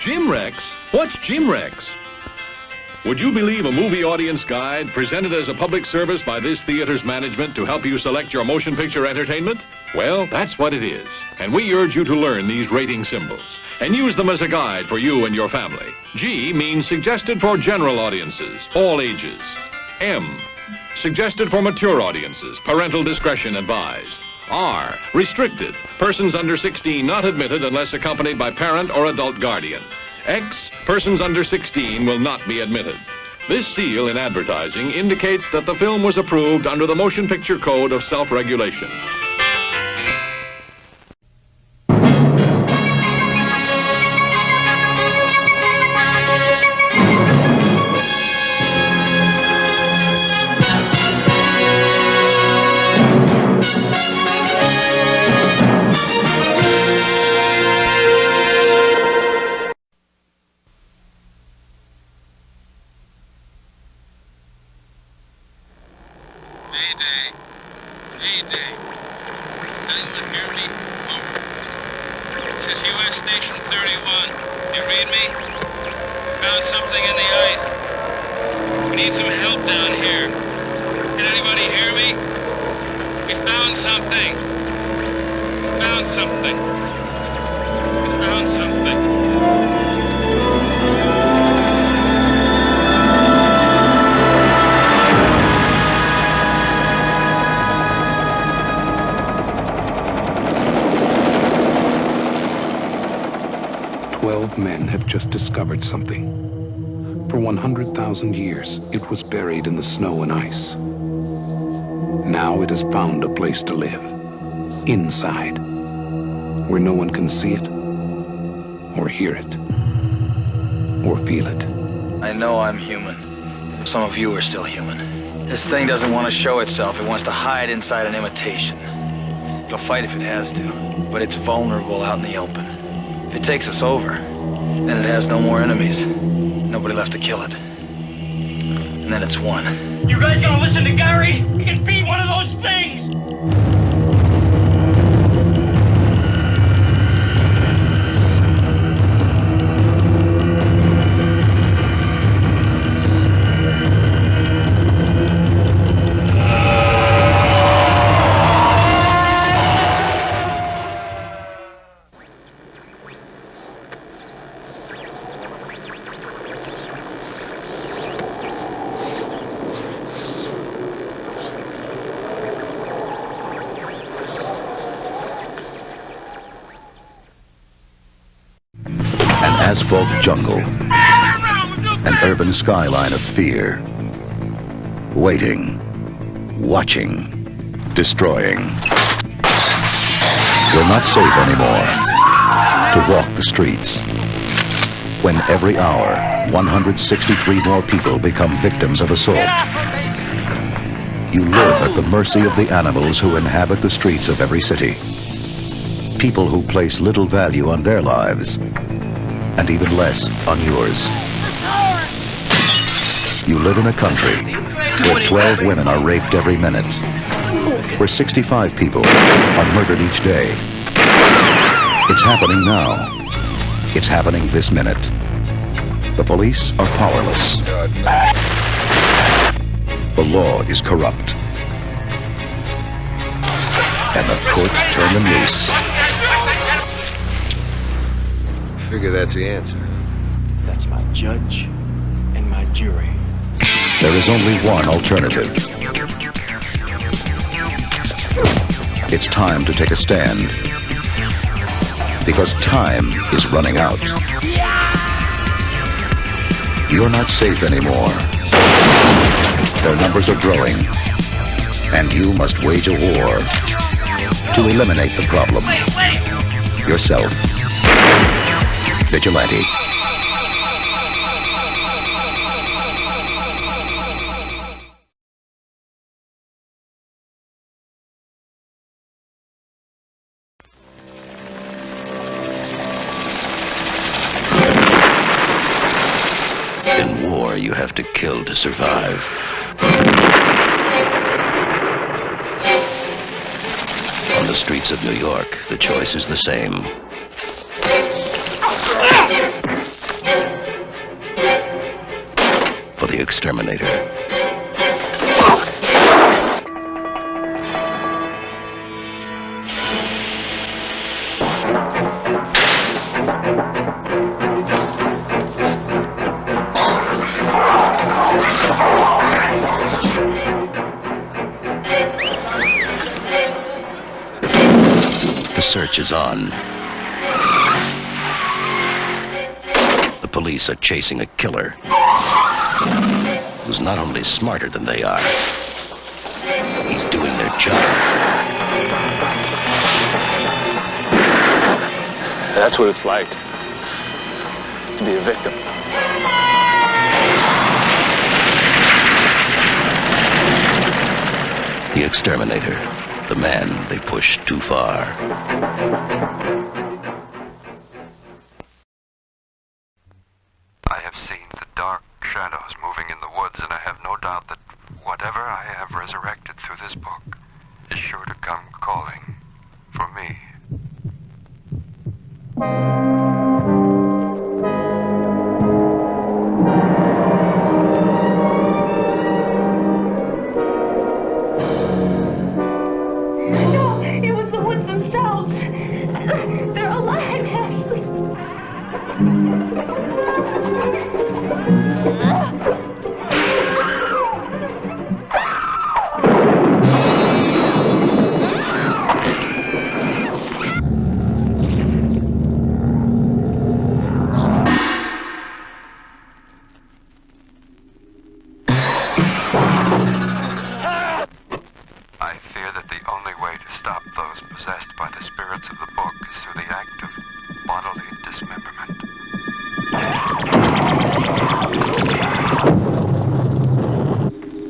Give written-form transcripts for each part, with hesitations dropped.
Jim Rex? What's Jim Rex? Would you believe a movie audience guide presented as a public service by this theater's management to help you select your motion picture entertainment? Well, that's what it is. And we urge you to learn these rating symbols and use them as a guide for you and your family. G means suggested for general audiences, all ages. M, suggested for mature audiences, parental discretion advised. R, restricted, persons under 16 not admitted unless accompanied by parent or adult guardian. X, persons under 16 will not be admitted. This seal in advertising indicates that the film was approved under the Motion Picture Code of Self-Regulation. Mayday. Anyone hear me? Over. This is U.S. Station 31. You read me? Found something in the ice. We need some help down here. Can anybody hear me? We found something. We found something. We found something. 12 men have just discovered something. For 100,000 years, it was buried in the snow and ice. Now it has found a place to live. Inside. Where no one can see it, or hear it, or feel it. I know I'm human. Some of you are still human. This thing doesn't want to show itself. It wants to hide inside an imitation. It'll fight if it has to, but it's vulnerable out in the open. If it takes us over, then it has no more enemies. Nobody left to kill it. And then it's won. You guys gonna listen to Gary? He can beat one of those things! 'Asphalt jungle, an urban skyline of fear, waiting, watching, destroying. You're not safe anymore to walk the streets. When every hour, 163 more people become victims of assault. You live at the mercy of the animals who inhabit the streets of every city. People who place little value on their lives, and even less on yours. You live in a country where 12 women are raped every minute, where 65 people are murdered each day. It's happening now. It's happening this minute. The police are powerless. The law is corrupt. And the courts turn them loose. Figure that's the answer. That's my judge and my jury. There is only one alternative. It's time to take a stand. Because time is running out. You're not safe anymore. Their numbers are growing. And you must wage a war to eliminate the problem. Yourself. Vigilante. In war, you have to kill to survive. On the streets of New York, the choice is the same. Exterminator. The search is on. The police are chasing a killer who's not only smarter than they are, he's doing their job. That's what it's like to be a victim. The Exterminator, the man they pushed too far. I have seen the dark shadows moving in the woods, and I have no doubt that whatever I have resurrected through this book is sure to come calling for me. No, it was the woods themselves. They're alive, Ashley. I fear that the only way to stop those possessed by the spirits of the book is through the act of bodily dismemberment.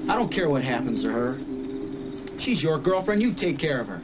I don't care what happens to her. She's your girlfriend, you take care of her.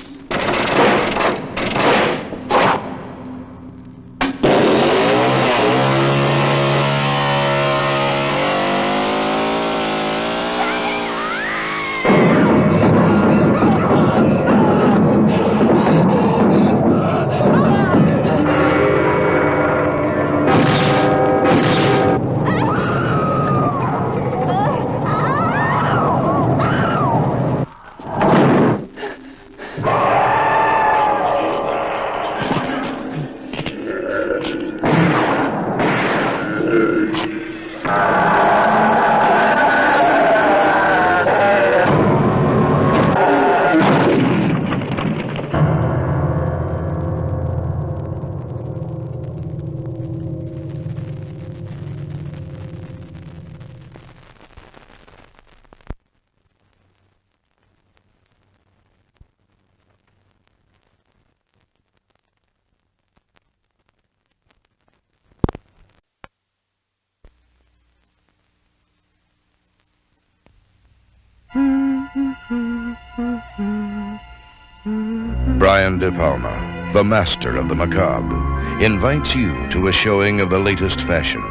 Brian De Palma, the master of the macabre, invites you to a showing of the latest fashion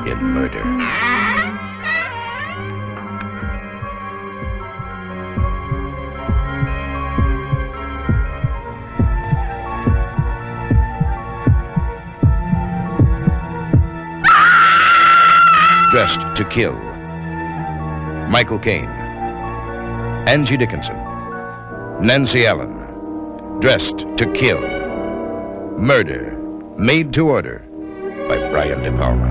in murder. Dressed to Kill. Michael Caine. Angie Dickinson. Nancy Allen. Dressed to Kill. Murder. Made to Order by Brian De Palma.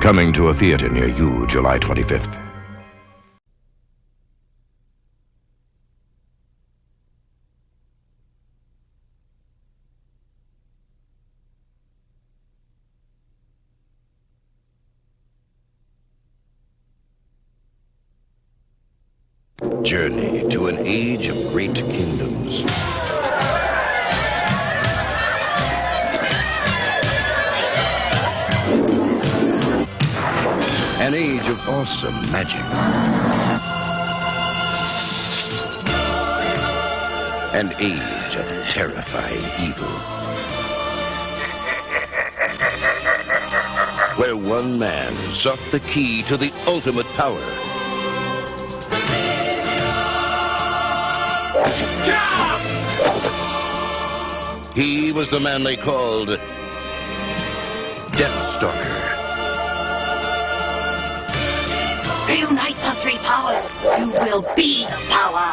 Coming to a theater near you July 25th. Journey to an age of great kingdoms. An age of awesome magic. An age of terrifying evil. Where one man sought the key to the ultimate power. He was the man they called Deathstalker. Reunite the three powers. You will be power.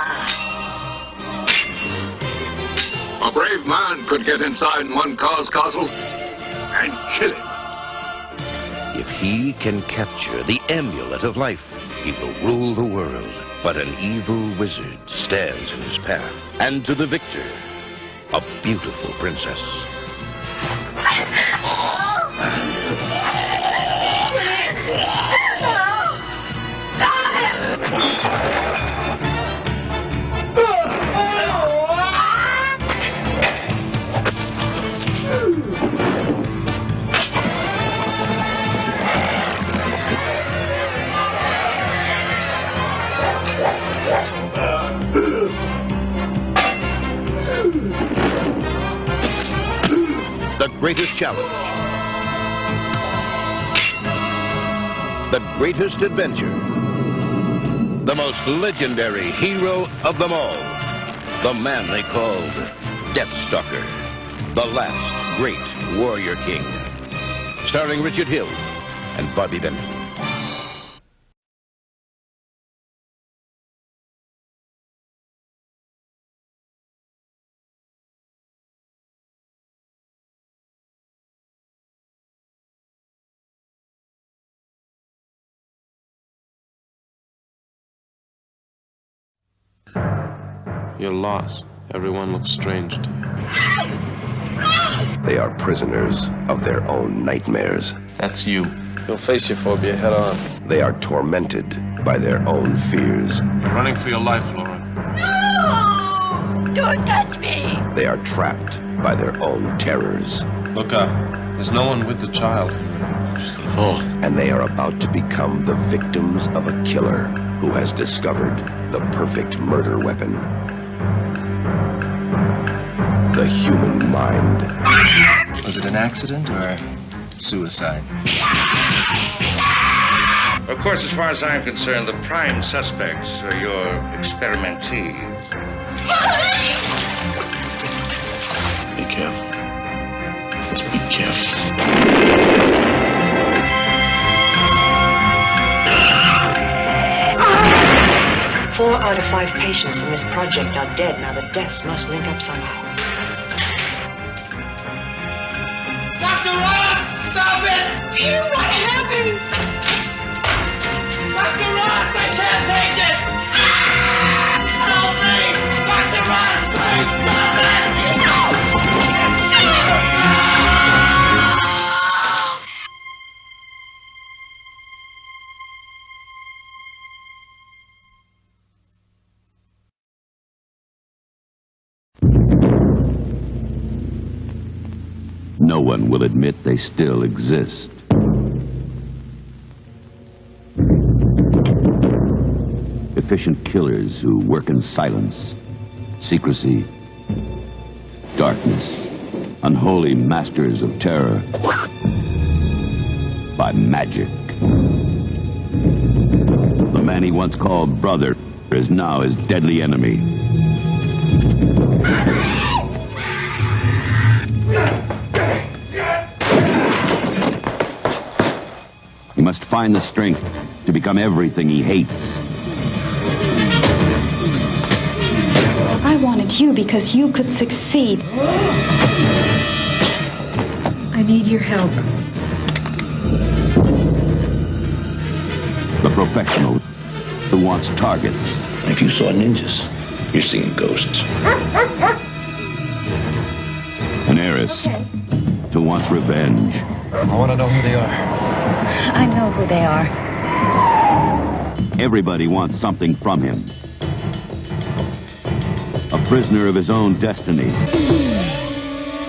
A brave man could get inside one car's castle and kill him. If he can capture the amulet of life, he will rule the world. But an evil wizard stands in his path. And to the victor, a beautiful princess. The greatest challenge. The greatest adventure. The most legendary hero of them all. The man they called Deathstalker. The last great warrior king. Starring Richard Hill and Bobby Benton. You're lost. Everyone looks strange to you. They are prisoners of their own nightmares. That's you. You'll face your phobia head on. They are tormented by their own fears. You're running for your life, Laura. No! Don't touch me! They are trapped by their own terrors. Look up. There's no one with the child. She's gonna fall. And they are about to become the victims of a killer who has discovered the perfect murder weapon. The human mind. Was it an accident or suicide? Of course, as far as I'm concerned, the prime suspects are your experimentee. Be careful. Let's be careful. 4 out of 5 patients in this project are dead. Now the deaths must link up somehow. Dr. Ross! Stop it! Peter, what happened? Dr. Ross, I can't take it! Help me! Dr. Ross, please stop it! No one will admit they still exist. Efficient killers who work in silence, secrecy, darkness. Unholy masters of terror by magic. The man he once called brother is now his deadly enemy. He must find the strength to become everything he hates. I wanted you because you could succeed. I need your help. The professional who wants targets. If you saw ninjas, you're seeing ghosts. An heiress who wants revenge. I want to know who they are. I know who they are. Everybody wants something from him. A prisoner of his own destiny.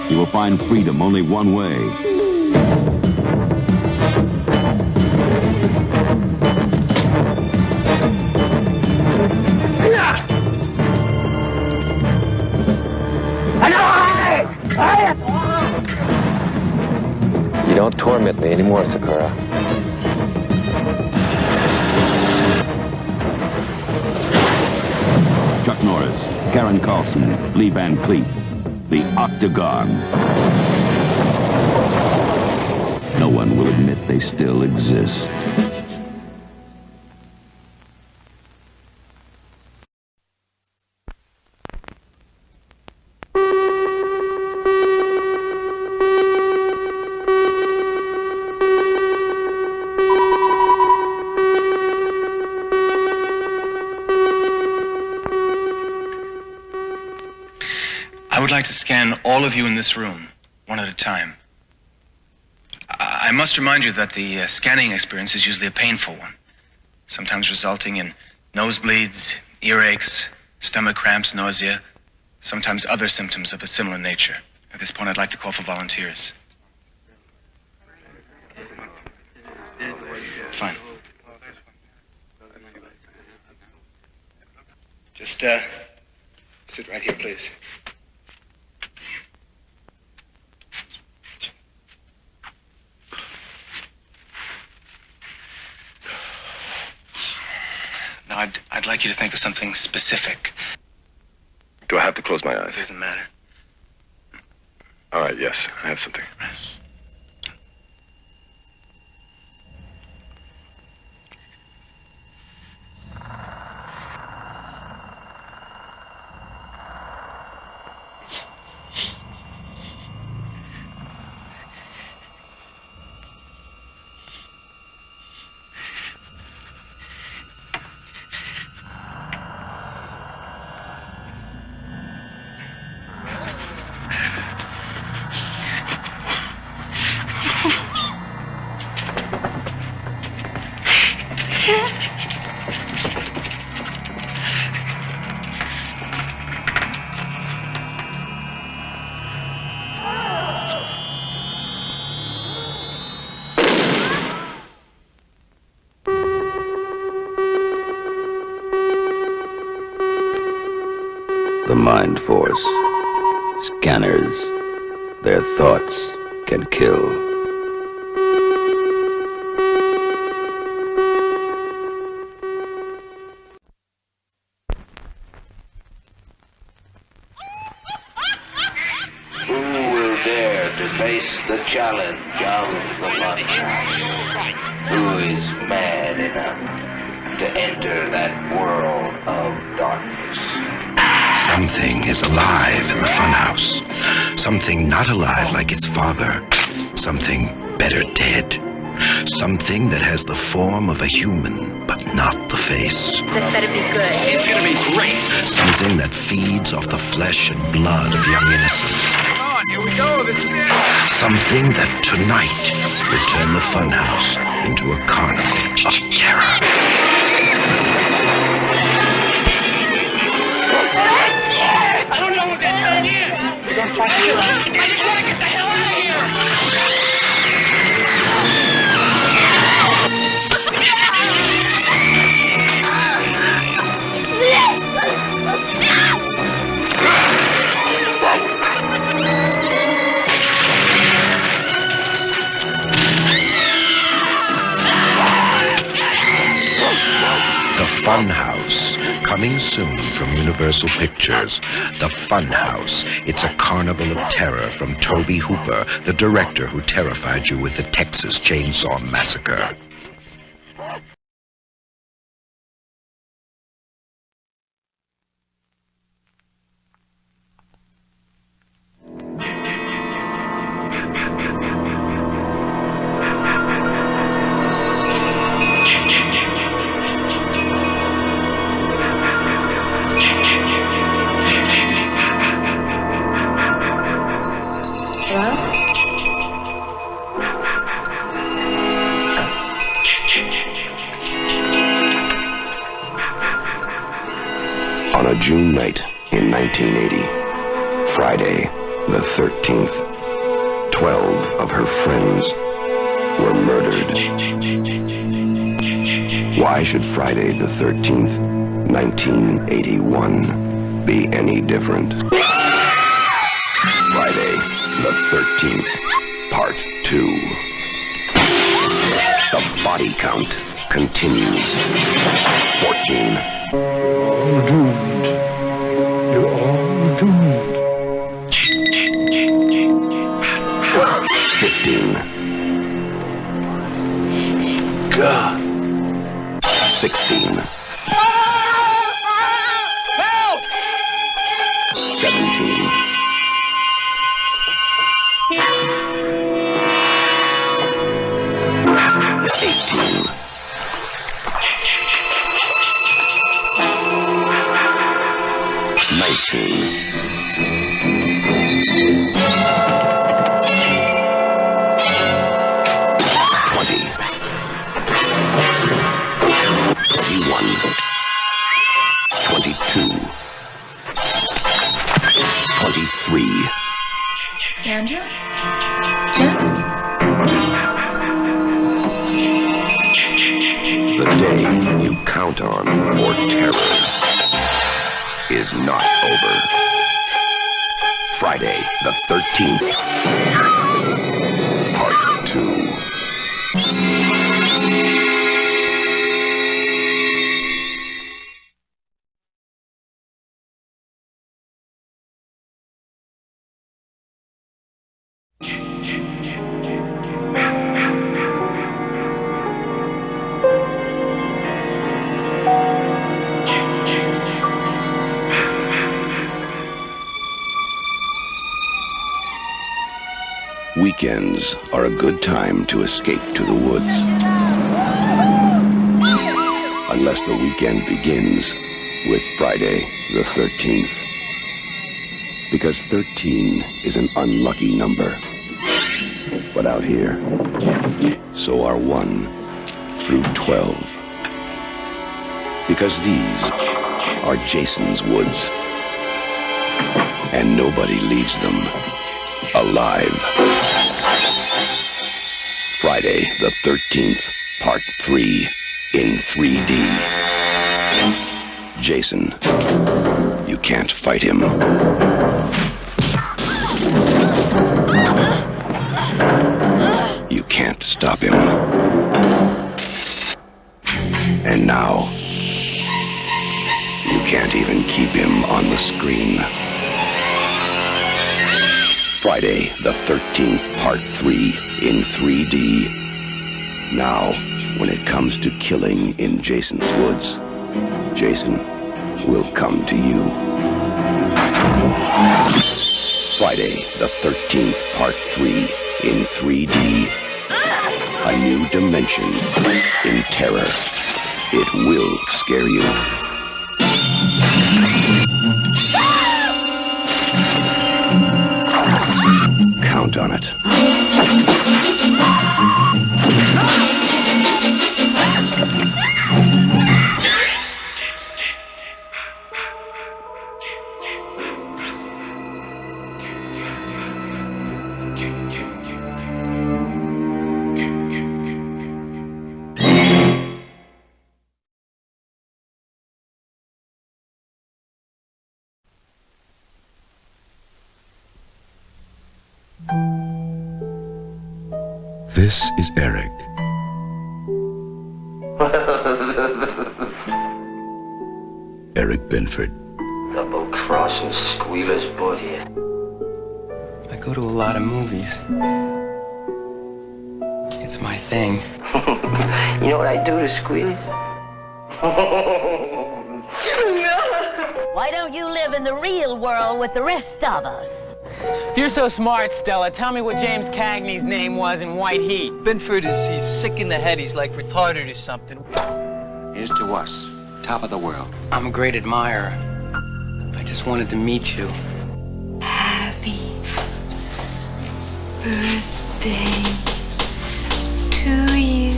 He will find freedom only one way. You don't torment me anymore, Sakura. Chuck Norris, Karen Carlson, Lee Van Cleef, the Octagon. no one will admit they still exist. I would like to scan all of you in this room, one at a time. I must remind you that the scanning experience is usually a painful one, sometimes resulting in nosebleeds, earaches, stomach cramps, nausea, sometimes other symptoms of a similar nature. At this point, I'd like to call for volunteers. Fine. Just, sit right here, please. Now, I'd like you to think of something specific. Do I have to close my eyes? It doesn't matter. All right, yes, I have something. The Mind Force. Scanners. Their thoughts can kill. Who will dare to face the challenge of the Funhouse? Who is mad enough to enter that world of darkness? Something is alive in the Funhouse. Something not alive like its father. Something better dead. Something that has the form of a human, but not the face. This better be good. It's gonna be great. Something that feeds off the flesh and blood of young innocents. Come on, here we go. This is it. Something that tonight will turn the Funhouse into a carnival of terror. I don't know what that thing is! We're gonna try to kill it. I just wanna get the hell out of here! The Funhouse, coming soon from Universal Pictures. The Funhouse. It's a carnival of terror from Toby Hooper, the director who terrified you with the Texas Chainsaw Massacre. On a June night in 1980, Friday the 13th, 12 of her friends were murdered. Why should Friday the 13th, 1981 be any different? Friday the 13th, Part 2. The body count continues. 14. All doomed. You're all doomed. 15. 17. 18. 19. 20. 21. 22. 23. Sandra? Jen? The day you count on for terror is not over. Friday the 13th, Part 2. Weekends are a good time to escape to the woods. Unless the weekend begins with Friday the 13th. Because 13 is an unlucky number. But out here, so are 1 through 12. Because these are Jason's woods. And nobody leaves them alive. Friday the 13th, Part 3 in 3D. Jason, you can't fight him. You can't stop him. And now, you can't even keep him on the screen. Friday the 13th, Part 3 in 3D. Now, when it comes to killing in Jason's woods, Jason will come to you. Friday the 13th, Part 3 in 3D. A new dimension in terror. It will scare you. Count on it. This is Eric. Eric Binford. Double-crossing squealers, both of you. I go to a lot of movies. It's my thing. You know what I do to squealers? Why don't you live in the real world with the rest of us? If you're so smart, Stella, tell me what James Cagney's name was in White Heat. Binford he's sick in the head. He's like retarded or something. Here's to us, top of the world. I'm a great admirer. I just wanted to meet you. Happy birthday to you.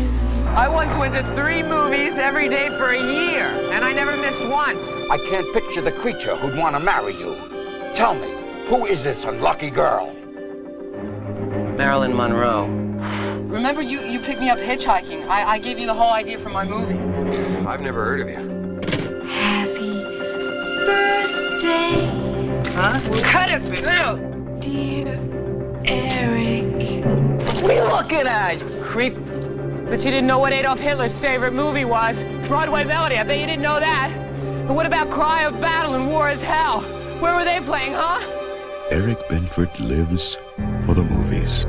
I once went to 3 movies every day for a year, and I never missed once. I can't picture the creature who'd want to marry you. Tell me, who is this unlucky girl? Marilyn Monroe. Remember, you picked me up hitchhiking. I gave you the whole idea for my movie. I've never heard of you. Happy birthday. Huh? Cut it, Bill! Dear Eric. What are you looking at, you creep? But you didn't know what Adolf Hitler's favorite movie was. Broadway Melody, I bet you didn't know that. But what about Cry of Battle and War is Hell? Where were they playing, huh? Eric Binford lives for the movies.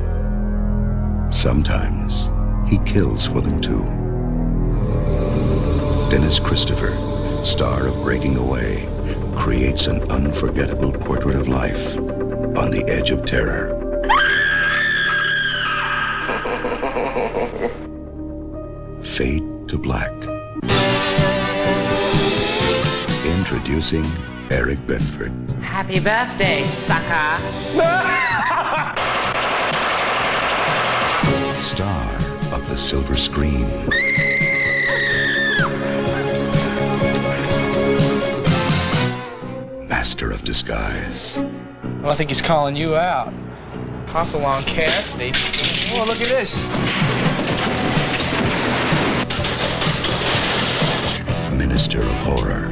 Sometimes he kills for them too. Dennis Christopher, star of Breaking Away, creates an unforgettable portrait of life on the edge of terror. Fade to Black. Introducing Eric Benford. Happy birthday, sucker. Star of the silver screen. Master of disguise. Well, I think he's calling you out. Hop along, Cassidy. Oh, look at this. Minister of horror.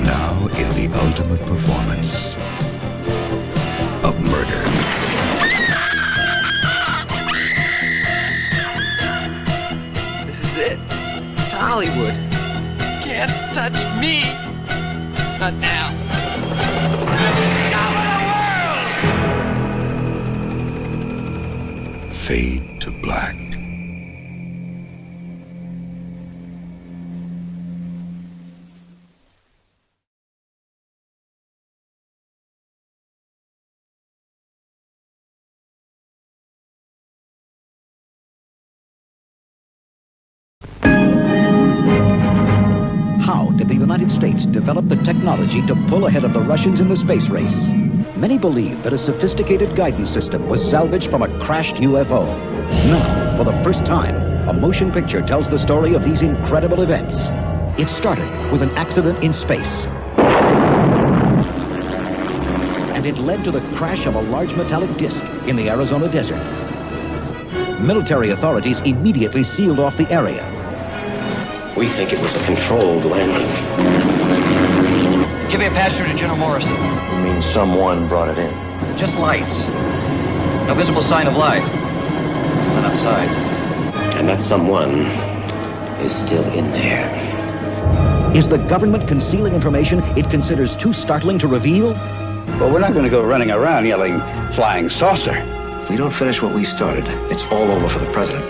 Now in the ultimate performance of murder. This is it. It's Hollywood. Can't touch me. Not now. Fade to Black. How did the United States develop the technology to pull ahead of the Russians in the space race? Many believe that a sophisticated guidance system was salvaged from a crashed UFO. Now, for the first time, a motion picture tells the story of these incredible events. It started with an accident in space. And it led to the crash of a large metallic disc in the Arizona desert. Military authorities immediately sealed off the area. We think it was a controlled landing. Give me a pass through to General Morrison. You mean someone brought it in? Just lights. No visible sign of life. Not outside. And that someone is still in there. Is the government concealing information it considers too startling to reveal? Well, we're not going to go running around yelling flying saucer. If we don't finish what we started, it's all over for the president.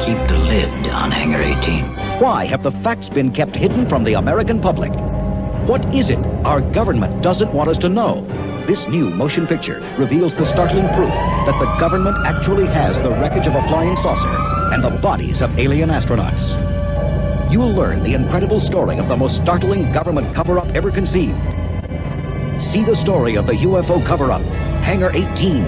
Keep the lid on Hangar 18. Why have the facts been kept hidden from the American public? What is it our government doesn't want us to know? This new motion picture reveals the startling proof that the government actually has the wreckage of a flying saucer and the bodies of alien astronauts. You will learn the incredible story of the most startling government cover-up ever conceived. See the story of the UFO cover-up, Hangar 18.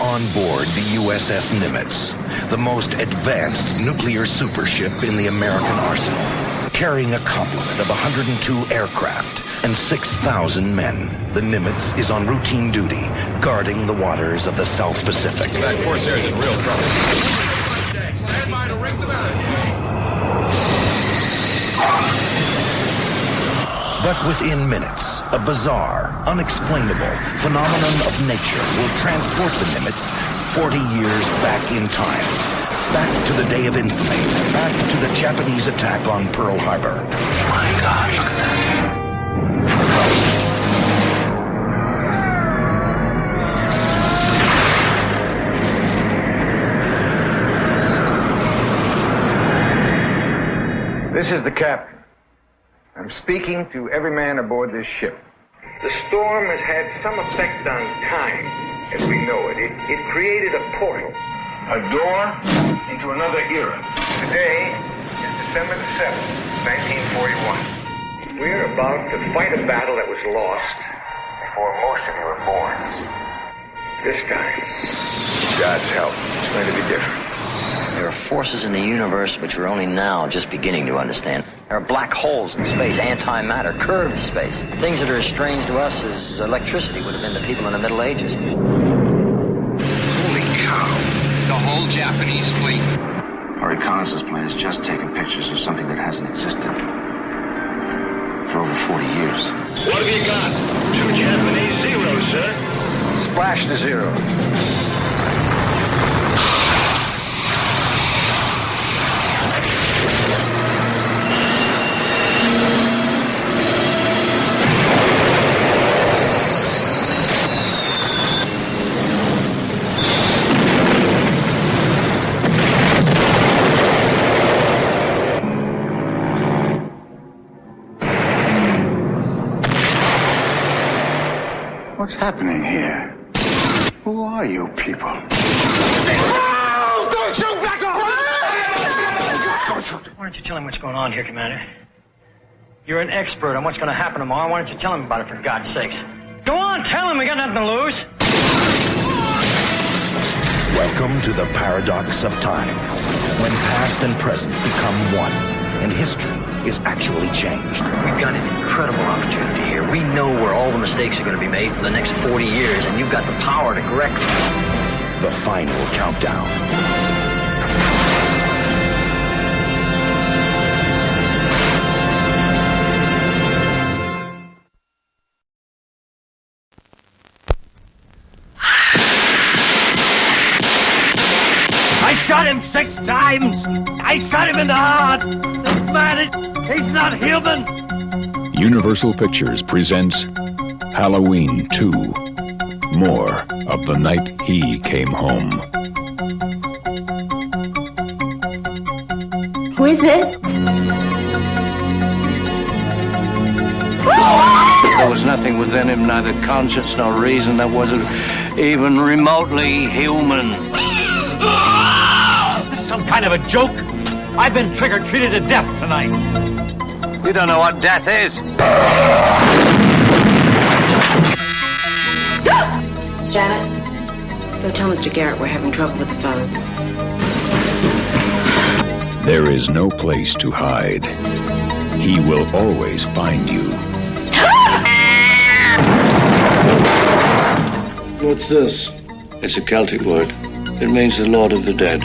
On board the USS Nimitz, the most advanced nuclear supership in the American arsenal, carrying a complement of 102 aircraft and 6,000 men. The Nimitz is on routine duty, guarding the waters of the South Pacific. That Corsair's in real trouble. Stand by to ring the bell. But within minutes, a bizarre, unexplainable phenomenon of nature will transport the Nimitz 40 years back in time. Back to the day of infamy. Back to the Japanese attack on Pearl Harbor. My God, look at that. This is the captain. I'm speaking to every man aboard this ship. The storm has had some effect on time, as we know it. It created a portal. A door into another era. Today is December the 7th, 1941. We're about to fight a battle that was lost before most of you were born. This time, God's help, it's going to be different. There are forces in the universe which we're only now just beginning to understand. There are black holes in space, antimatter, curved space. Things that are as strange to us as electricity would have been to people in the Middle Ages. Holy cow. It's the whole Japanese fleet. Our reconnaissance plane has just taken pictures of something that hasn't existed for over 40 years. what have you got? 2 Japanese zeros, sir. Splash to zero. What's happening here? Who are you people? Oh, don't shoot, Blacko! Don't shoot. Why don't you tell him what's going on here, Commander? You're an expert on what's going to happen tomorrow. Why don't you tell him about it, for God's sakes? Go on, tell him. We got nothing to lose. Welcome to the paradox of time, when past and present become one, and history is actually changed. We've got an incredible opportunity here. We know where all the mistakes are going to be made for the next 40 years, and you've got the power to correct them. The final countdown. I shot him 6 times. I shot him in the heart. This man, he's not human. Universal Pictures presents Halloween 2, More of the Night He Came Home. Who is it? There was nothing within him, neither conscience nor reason, that wasn't even remotely human. This is some kind of a joke. I've been trigger-treated to death tonight. You don't know what death is. Janet, go tell Mr. Garrett we're having trouble with the phones. There is no place to hide. He will always find you. What's this? It's a Celtic word. It means the Lord of the Dead.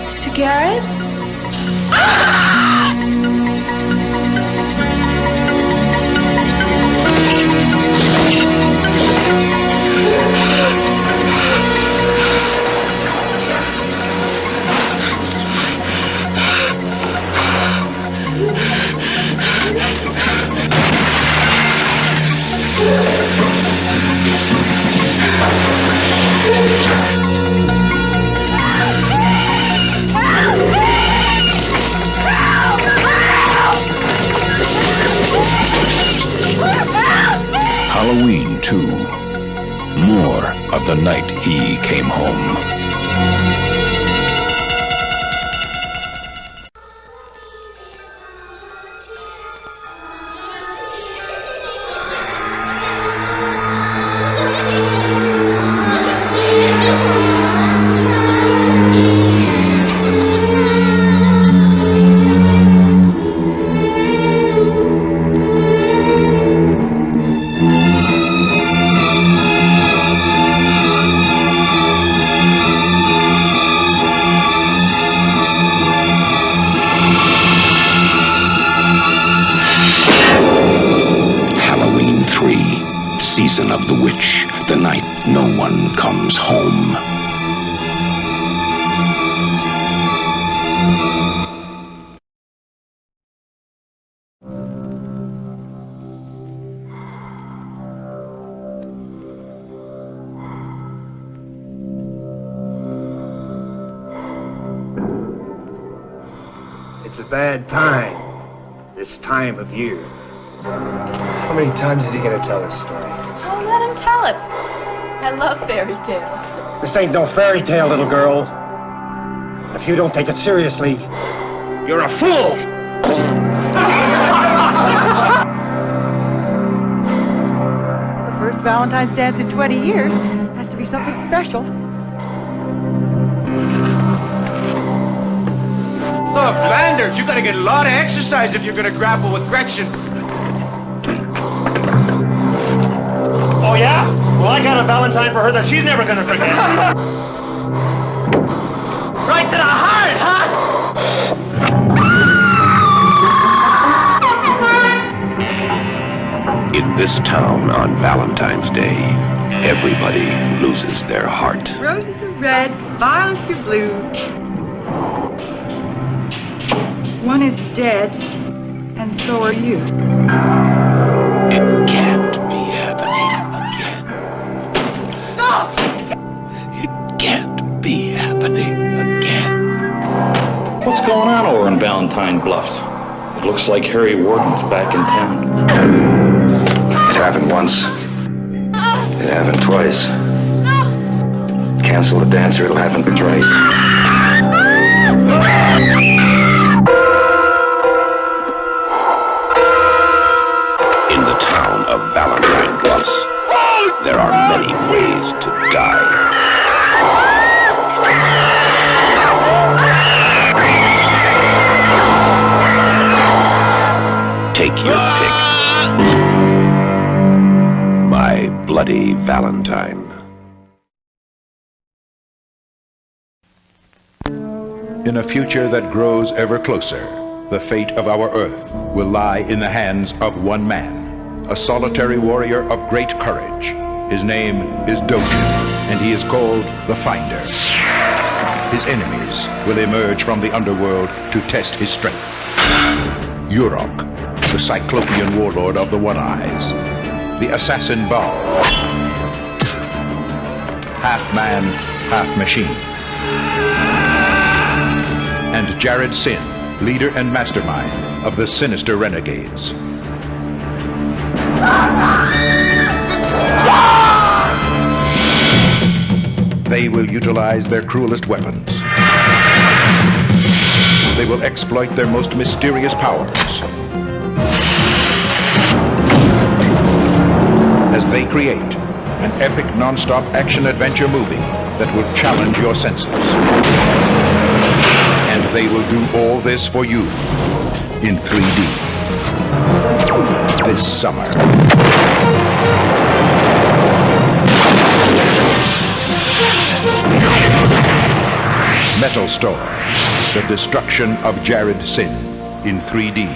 Mr. Garrett? Halloween 2, More of the Night He Came Home. Season of the Witch, the night no one comes home. It's a bad time, this time of year. How many times is he gonna tell this story? Oh, let him tell it. I love fairy tales. This ain't no fairy tale, little girl. If you don't take it seriously, you're a fool! The first Valentine's dance in 20 years has to be something special. Look, Landers, you gotta get a lot of exercise if you're gonna grapple with Gretchen. Oh, yeah? Well, I got a Valentine for her that she's never gonna forget. Right to the heart, huh? In this town on Valentine's Day, everybody loses their heart. Roses are red, violets are blue. One is dead, and so are you. It can't be happening again. No! It can't be happening again. What's going on over in Valentine Bluffs? It looks like Harry Warden's back in town. It happened once. It happened twice. Cancel the dancer, it'll happen thrice. In the town of Valentine Bluffs, there are many ways to die. Take your pick. My Bloody Valentine. In a future that grows ever closer, the fate of our Earth will lie in the hands of one man, a solitary warrior of great courage. His name is Dojin, and he is called the Finder. His enemies will emerge from the underworld to test his strength. Urok, the Cyclopean warlord of the One Eyes, the assassin Baal, half man, half machine, and Jared-Syn, leader and mastermind of the sinister renegades. They will utilize their cruelest weapons. They will exploit their most mysterious powers. As they create an epic non-stop action-adventure movie that will challenge your senses. And they will do all this for you in 3D. This summer. Metalstorm, the destruction of Jared-Syn in 3D.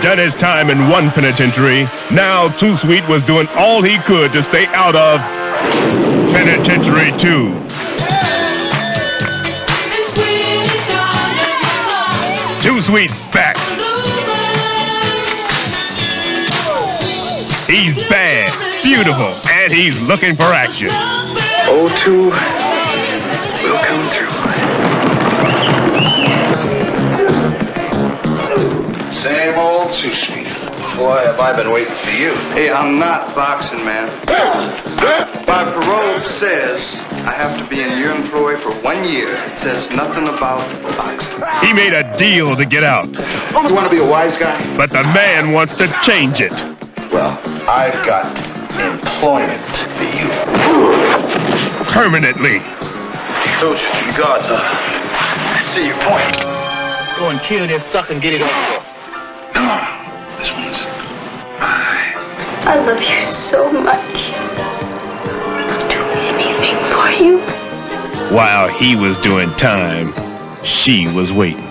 Done his time in one penitentiary. Now Too Sweet was doing all he could to stay out of Penitentiary II. Too Sweet's back. He's bad, beautiful, and he's looking for action. O2 will come through. Same old Too Sweet. Boy, have I been waiting for you. Hey, I'm not boxing, man. My parole says I have to be in your employ for 1 year. It says nothing about boxing. He made a deal to get out. You want to be a wise guy? But the man wants to change it. Well, I've got employment for you. Permanently. Told you, keep your guards up. I see your point. Let's go and kill this sucker and get it over with. No, this one's mine. I love you so much. I'll do anything for you. While he was doing time, she was waiting.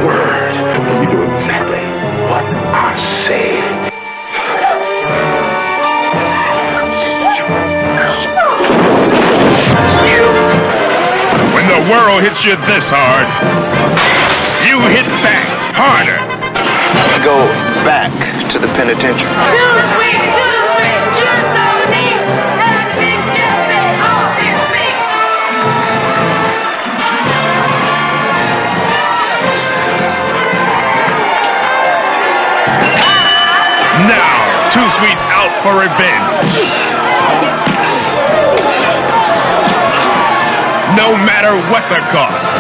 Word. You do exactly what I say. When the world hits you this hard, you hit back harder. Go back to the penitentiary. Now, Too Sweet's out for revenge. No matter what the cost.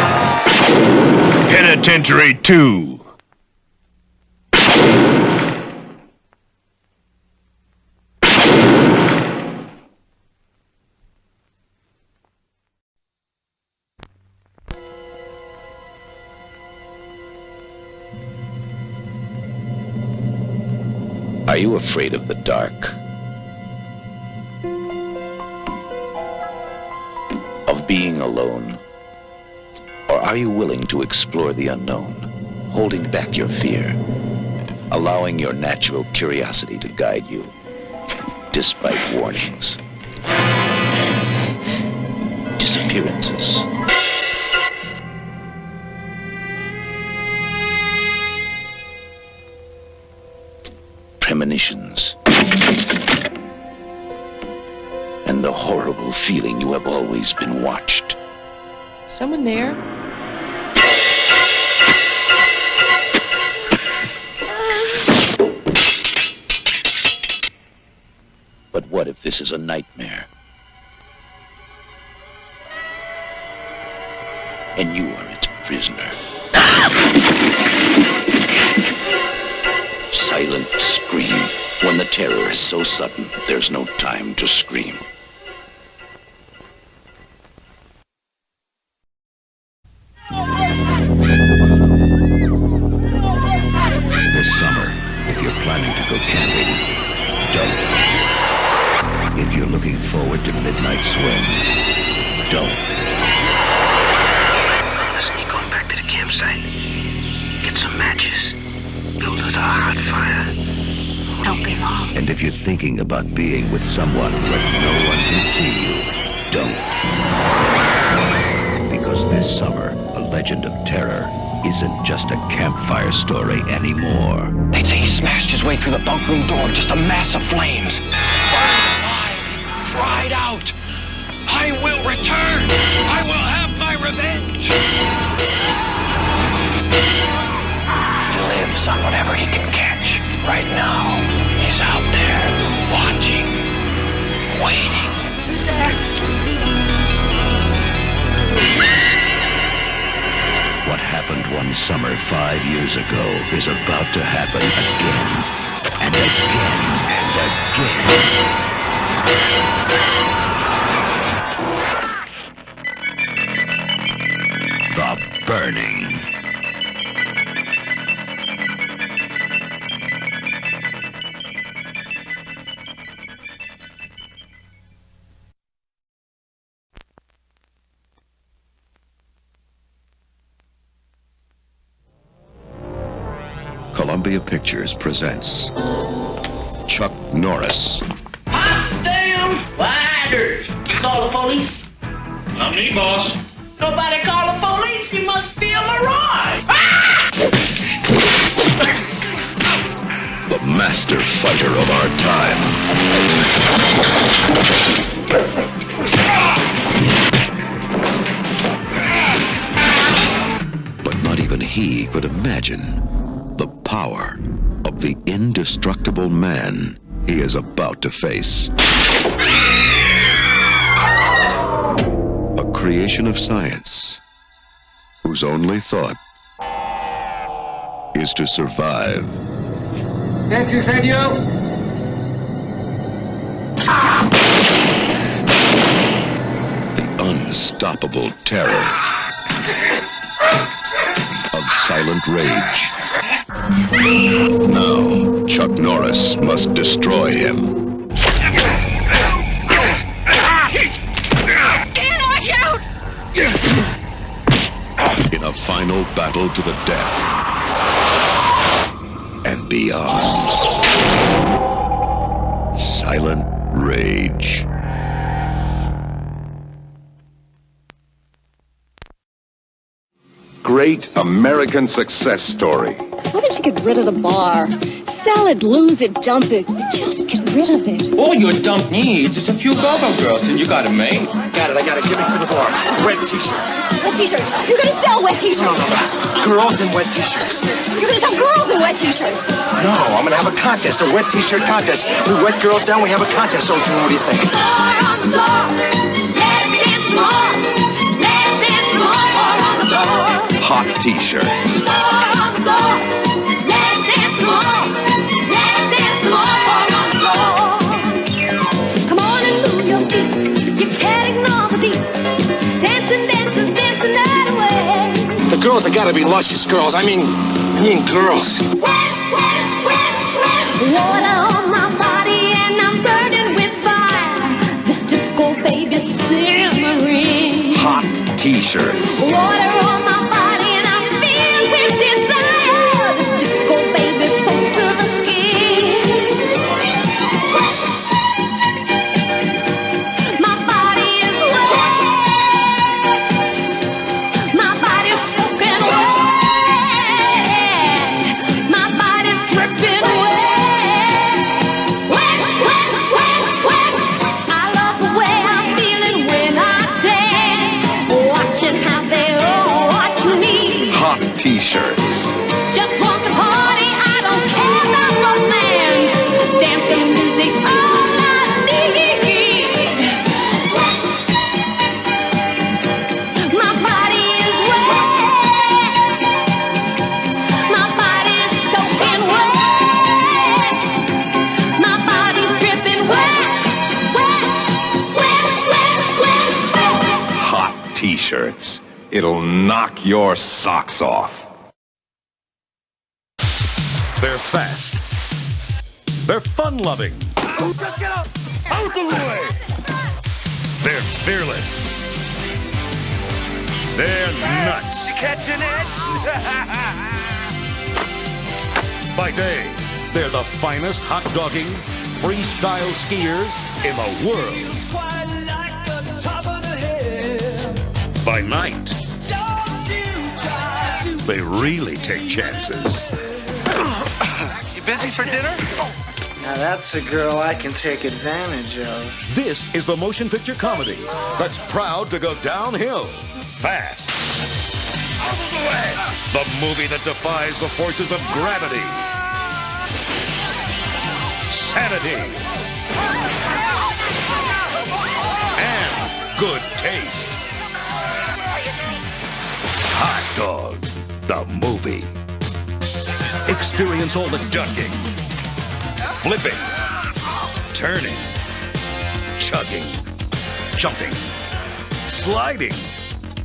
Penitentiary II. Are you afraid of the dark? being alone? Or are you willing to explore the unknown, holding back your fear, allowing your natural curiosity to guide you, despite warnings? Disappearances. Premonitions. And the horrible feeling you have always been watched. Someone there? But what if this is a nightmare? And you are its prisoner. Silent scream. When the terror is so sudden, there's no time to scream. This summer, if you're planning to go camping, don't. If you're looking forward to midnight swims, don't. Sneak on back to the campsite. Get some matches. Build us a hot fire. Don't be long. And if you're thinking about being with someone where no one can see you, don't. Because this summer, A Legend of Terror isn't just a campfire story anymore. They say he smashed his way through the bunk room door, just a mass of flames. Burned alive, cried out, "I will return! I will have my revenge!" He lives on whatever he can catch. Right now, he's out there, watching, waiting. Who's there? What happened one summer 5 years ago is about to happen again, and again, and again. The Burning. Columbia Pictures presents Chuck Norris. Hot damn spiders! You call the police? Not me, boss. Nobody call the police. You must be a mirage. The master fighter of our time. But not even he could imagine the power of the indestructible man he is about to face. A creation of science whose only thought is to survive. Thank you, senor. The unstoppable terror of silent rage. Now, Chuck Norris must destroy him. Dan, watch out! In a final battle to the death and beyond. Silent rage. Great American success story. Why don't you get rid of the bar? Sell it, lose it, dump it. Just get rid of it. All your dump needs is a few go-go girls, and you got it made. Got it, I got it. Give me for the bar. Wet t-shirts. Wet t-shirts? You're gonna sell wet t-shirts. No. Girls in wet t-shirts. You're gonna sell girls in wet t-shirts. No, I'm gonna have a contest, a wet t-shirt contest. We wet girls down, we have a contest. So, what do you think? Hot t-shirts. Come on and move your feet. You can't ignore the beat. Dancing, dancing, dancing that way. The girls have got to be luscious girls. I mean girls. Water on my body and I'm burning with fire. This disco baby's simmering. T-shirts. Water on my body and I'm filled with desire. This disco baby soaked to the skin. My body is wet. My body's soaking wet. My body's dripping wet. Wet, wet, wet, wet. I love the way I'm feeling when I dance. Watching how they all watch me. Hot T-shirts. Just want to party, I don't care about romance. Dancing music's all I need. My body is wet. My body's soaking wet. My body's dripping wet. Wet, wet, wet, wet, wet. Hot T-shirts. It'll knock your socks off. They're fast. They're fun-loving. Just get up! Out of the way! They're fearless. They're nuts. You catching it? By day, they're the finest hot-dogging, freestyle skiers in the world. By night, they really take chances. You busy for dinner? Now that's a girl I can take advantage of. This is the motion picture comedy that's proud to go downhill fast. Out of the way! The movie that defies the forces of gravity, sanity, and good taste. Hot Dog, the movie. Experience all the ducking, flipping, turning, chugging, jumping, sliding,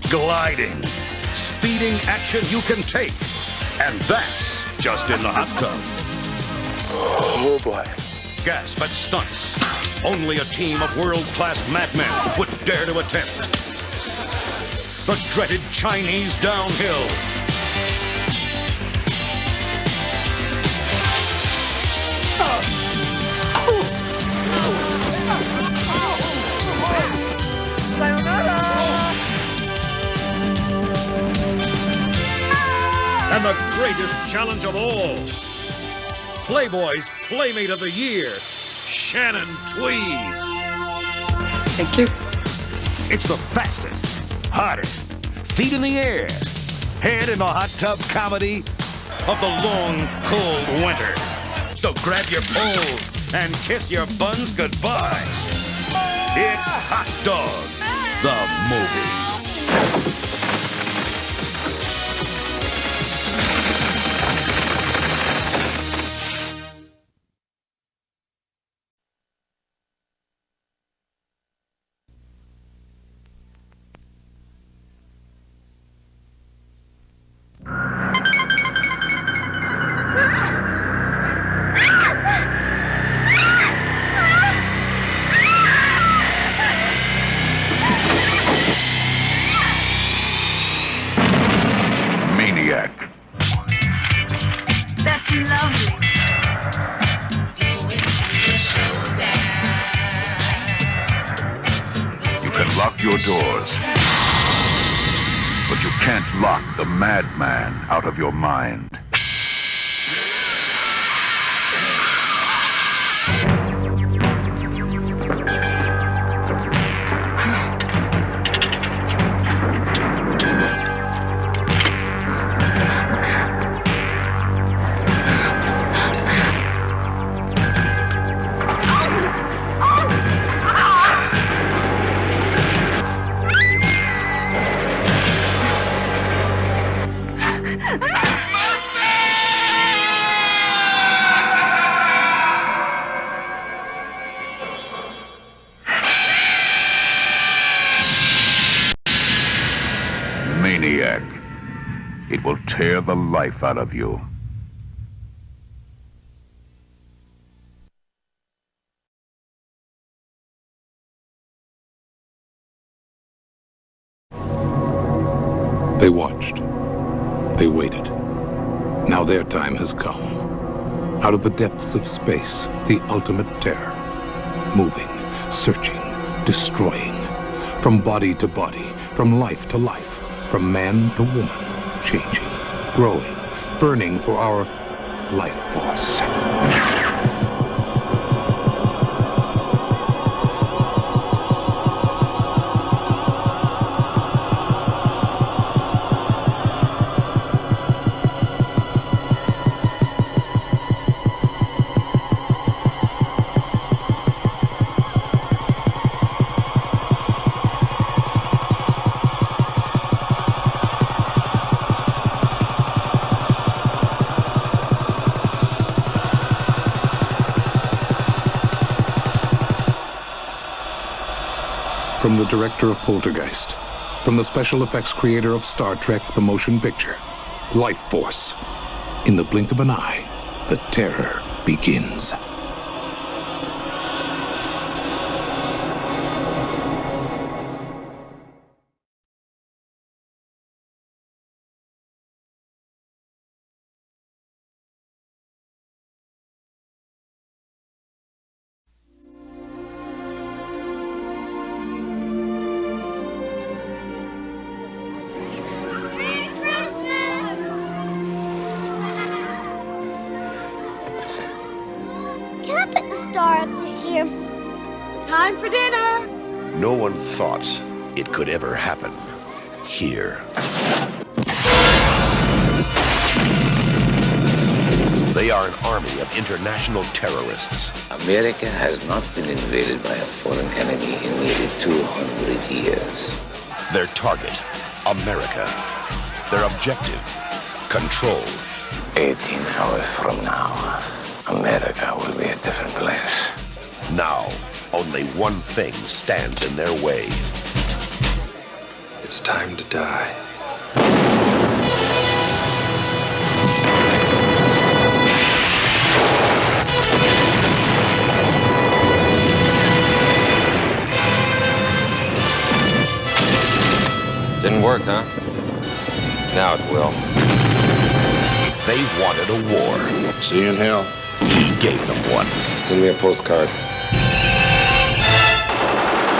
gliding, speeding action you can take. And that's just in the hot tub. Oh boy. Gasp at stunts only a team of world-class madmen would dare to attempt. The dreaded Chinese downhill. And the greatest challenge of all, Playboy's Playmate of the Year, Shannon Tweed. Thank you. It's the fastest, hottest, feet in the air, head in the hot tub comedy of the long, cold winter. So grab your poles and kiss your buns goodbye. It's Hot Dog, the movie. Maniac. That's lovely. You can lock your doors, but you can't lock the madman out of your mind. Maniac. It will tear the life out of you. They watched. They waited. Now their time has come. Out of the depths of space, the ultimate terror. Moving, searching, destroying. From body to body, from life to life, from man to woman, changing, growing, burning for our life force. From the director of Poltergeist, from the special effects creator of Star Trek, the motion picture, Lifeforce. In the blink of an eye, the terror begins. Can I put the star up this year? Time for dinner. No one thought it could ever happen here. They are an army of international terrorists. America has not been invaded by a foreign enemy in nearly 200 years. Their target, America. Their objective, control. 18 hours from now, America will be a different place. Now, only one thing stands in their way. It's time to die. Didn't work, huh? Now it will. They wanted a war. See you in hell. He gave them one. Send me a postcard.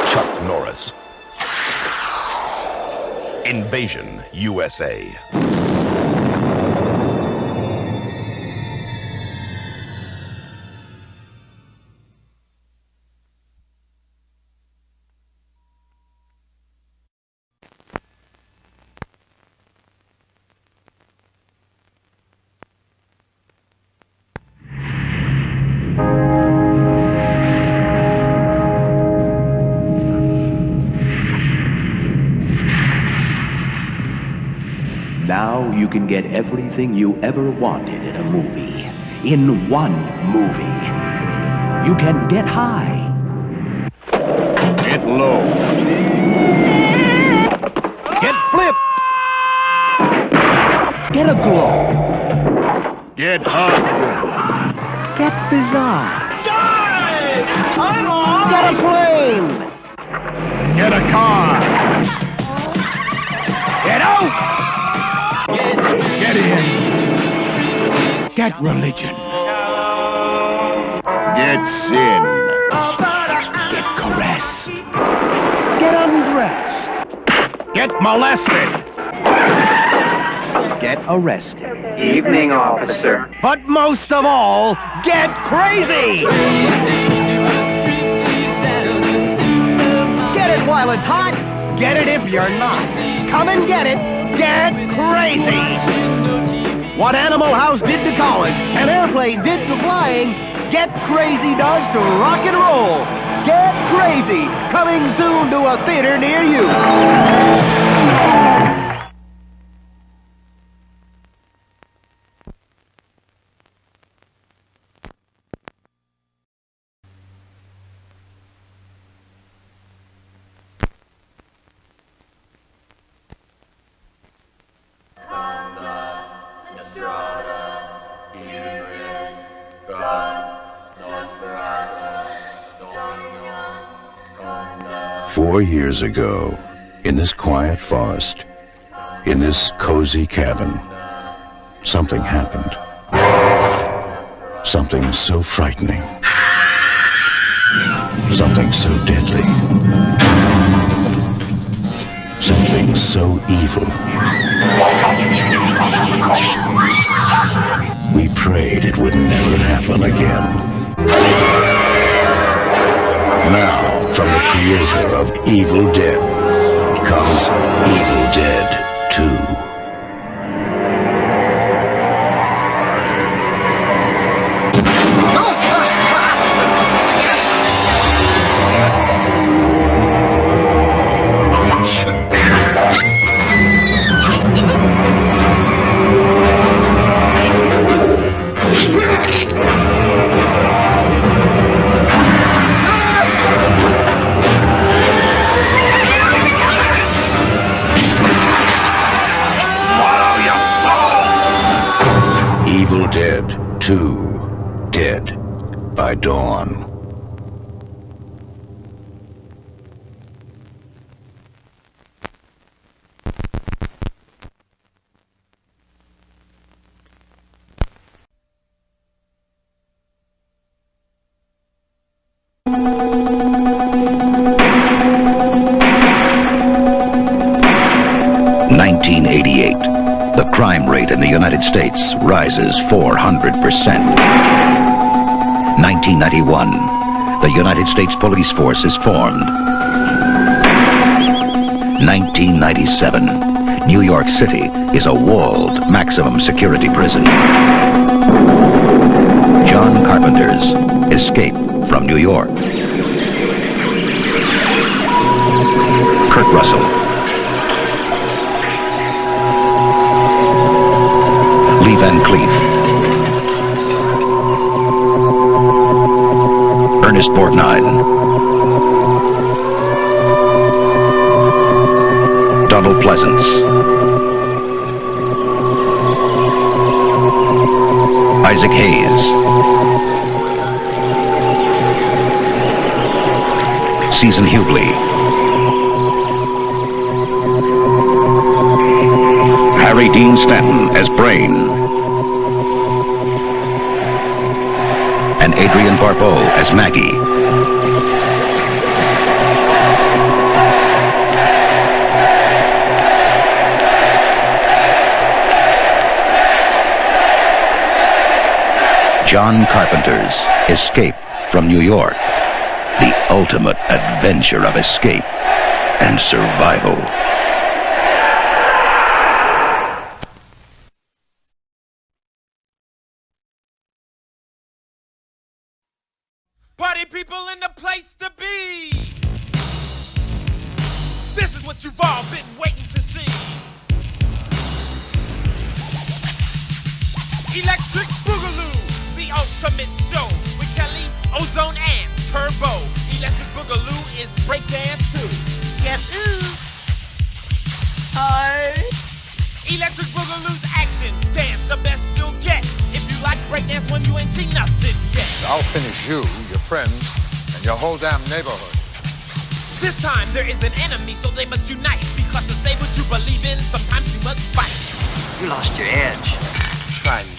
Chuck Norris. Invasion, USA. Now you can get everything you ever wanted in a movie. In one movie. You can get high. Get low. Get flipped. Get a glow. Get hot. Get bizarre. I'm on. Get a plane. Get a car. Get out. Get in. Get religion. Get sin. Get caressed. Get undressed. Get molested. Get arrested. Evening, officer. But most of all, get crazy! Get it while it's hot. Get it if you're not. Come and get it. Get crazy! What Animal House did to college, an airplane did to flying, Get Crazy does to rock and roll. Get Crazy, coming soon to a theater near you. "4 years ago, in this quiet forest, In this cozy cabin, something happened. Something so frightening. Something so deadly. Something so evil. We prayed it would never happen again. Now, from the creator of Evil Dead, comes Evil Dead 2. Evil Dead 2, Dead by Dawn. The crime rate in the United States rises 400%. 1991, the United States Police Force is formed. 1997, New York City is a walled maximum security prison. John Carpenter's Escape from New York. Kurt Russell. Lee Van Cleef, Ernest Borgnine, Donald Pleasance, Isaac Hayes, Season Hubley, Harry Dean Stanton as Brain, and Adrienne Barbeau as Maggie. John Carpenter's Escape from New York, the ultimate adventure of escape and survival. Party people in the place to be. This is what you've all been waiting to see. Electric Boogaloo, the ultimate show with Kelly, Ozone, and Turbo. Electric Boogaloo is breakdance too. Guess who? Hi. Electric Boogaloo's action dance, the best you'll get. If you like breakdance when you ain't seen nothing yet. I'll finish you, your friends, and your whole damn neighborhood. This time there is an enemy, so they must unite. Because to say what you believe in, sometimes you must fight. You lost your edge. Try me.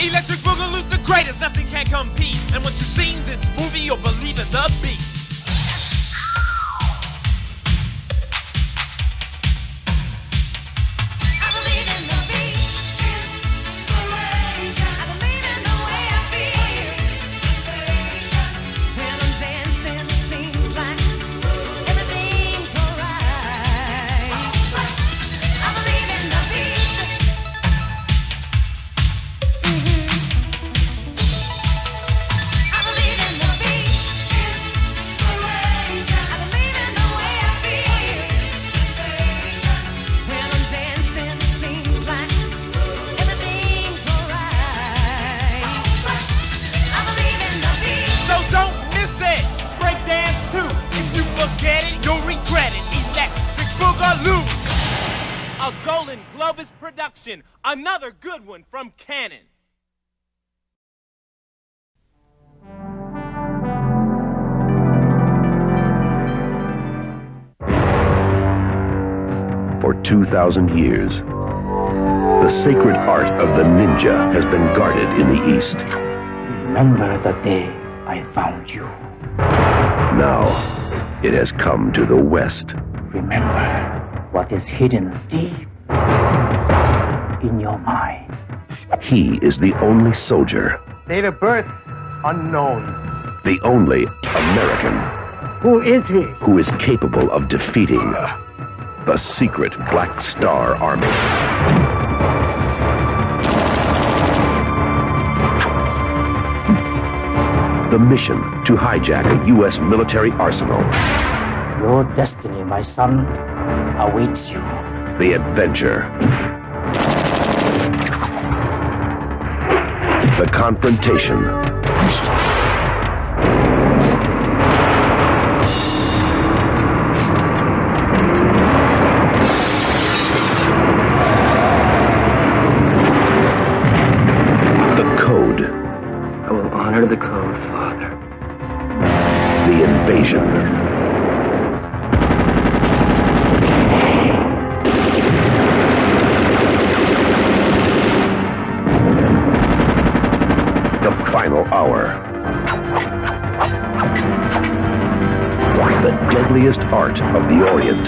Electric Boogaloo's the greatest, nothing can compete. And once you've seen this movie, you'll believe in the beat. Another good one from Cannon. For 2,000 years, the sacred art of the ninja has been guarded in the East. Remember the day I found you. Now, it has come to the West. Remember what is hidden deep in your mind. He is the only soldier, Date of birth, unknown. the only American Who is he? who is capable of defeating the secret Black Star Army. The mission to hijack a U.S. military arsenal. Your destiny, my son, awaits you. The adventure. The confrontation. The code. I will honor the code, Father. The invasion. The final hour. The deadliest art of the Orient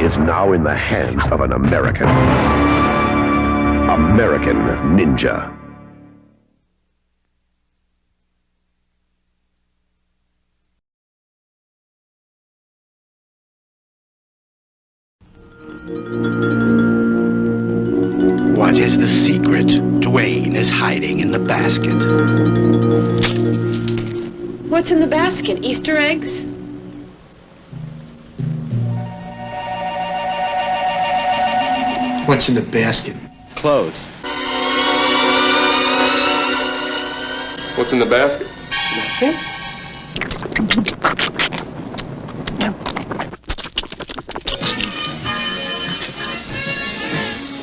is now in the hands of an American. American Ninja. What is the secret Dwayne is hiding in the basket? What's in the basket? Easter eggs? What's in the basket? Clothes. What's in the basket? Nothing.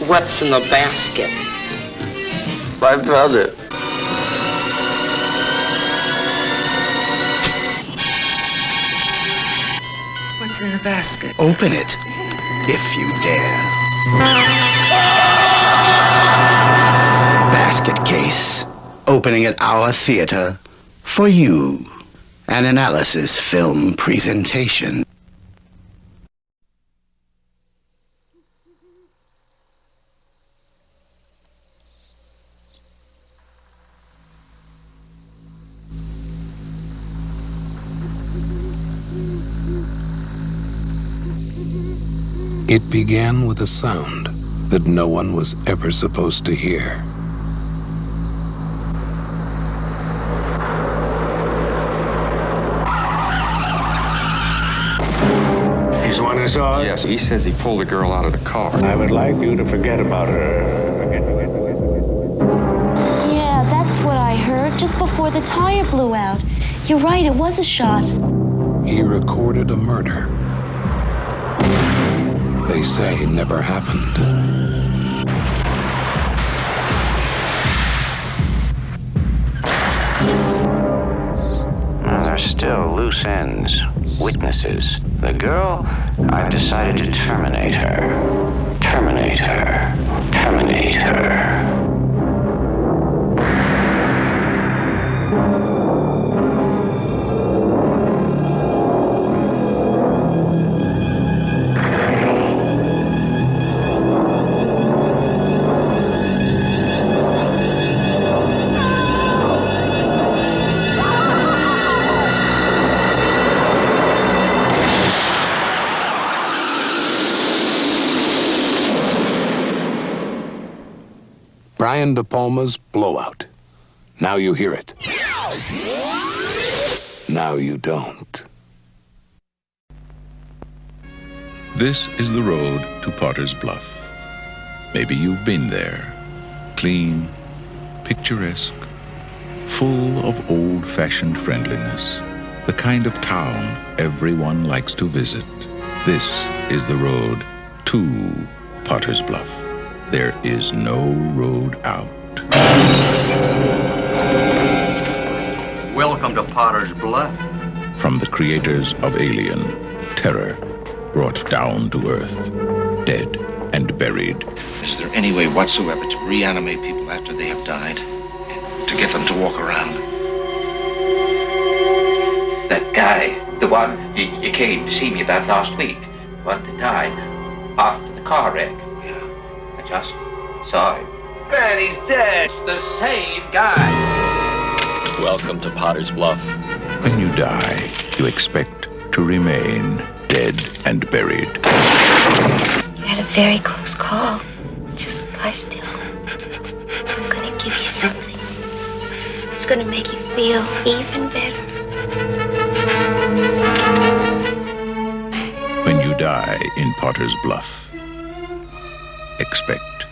What's in the basket? My brother. What's in the basket? Open it, if you dare. Basket case, opening at our theater for you. An analysis film presentation. It began with a sound that no one was ever supposed to hear. He's the one who saw it? Yes, he says he pulled the girl out of the car. I would like you to forget about her. Yeah, that's what I heard just before the tire blew out. You're right, it was a shot. He recorded a murder. They say never happened. There's still loose ends, witnesses. The girl, I've decided to terminate her. Terminate her. Terminate her. Brian De Palma's Blowout. Now you hear it. Now you don't. This is the road to Potter's Bluff. Maybe you've been there. Clean, picturesque, full of old-fashioned friendliness. The kind of town everyone likes to visit. This is the road to Potter's Bluff. There is no road out. Welcome to Potter's Bluff. From the creators of Alien, terror brought down to Earth. Dead and buried. Is there any way whatsoever to reanimate people after they have died? And to get them to walk around? That guy, the one you came to see me about last week, the one that died after the car wreck. Yeah. I just saw him. Man, he's dead. The same guy. Welcome to Potter's Bluff. When you die, you expect to remain dead and buried. You had a very close call. Just lie still. I'm gonna give you something. It's gonna make you feel even better. When you die in Potter's Bluff, expect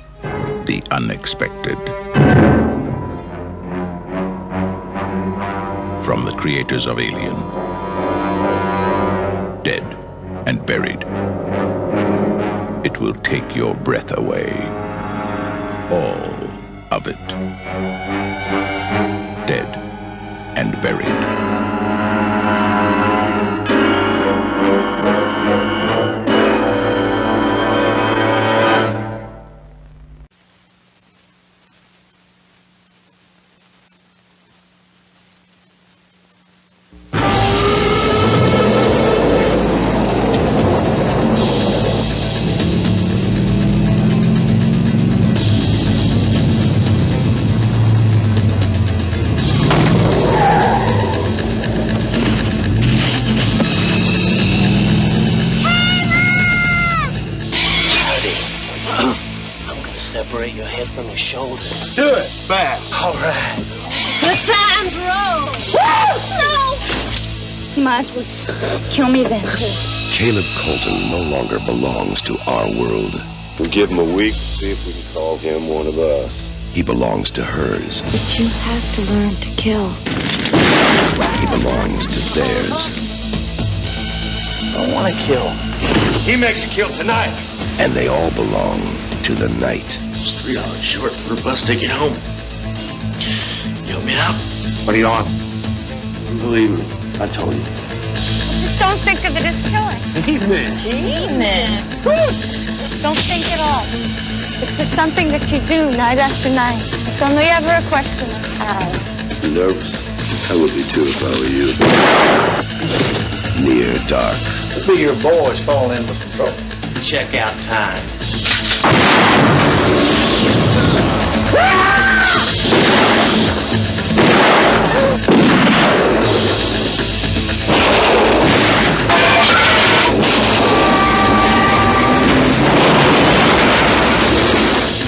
the unexpected. From the creators of Alien, dead and buried. It will take your breath away. All of it. Dead and buried. Separate your head from your shoulders. Do it fast. All right. Good times roll. Woo! No! You might as well just kill me then, too. Caleb Colton no longer belongs to our world. We'll give him a week to see if we can call him one of us. He belongs to hers. But you have to learn to kill. He belongs to theirs. I don't want to kill. He makes you kill tonight. And they all belong to the night. It's 3 hours short for a bus ticket home. You help me out? What are you on? Believe me, I told you. Just don't think of it as killing. Evening. Don't think at all. It's just something that you do night after night. It's only ever a question of how. Nervous? I would be too if I were you. Near dark. It'll be your boys falling in with control. Check out time.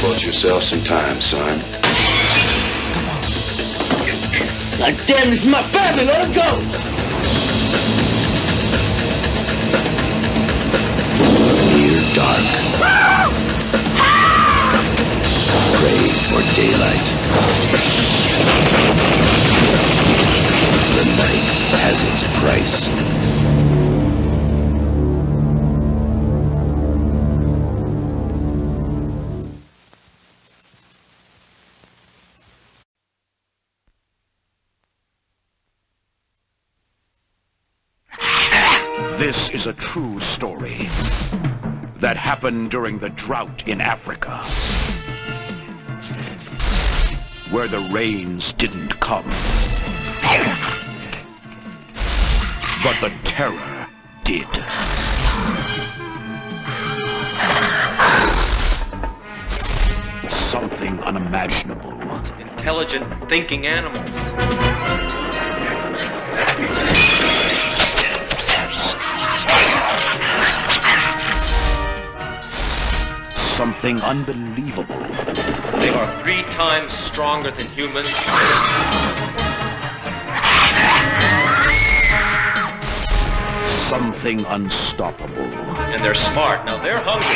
Bought yourself some time, son. Like, damn, this is my family. Let him go. Near dark. Pray for daylight. The night has its price. This is a true story that happened during the drought in Africa, where the rains didn't come, but the terror did. Something unimaginable. Intelligent, thinking animals. Something unbelievable. They are 3 times stronger than humans. Something unstoppable. And they're smart. Now they're hungry.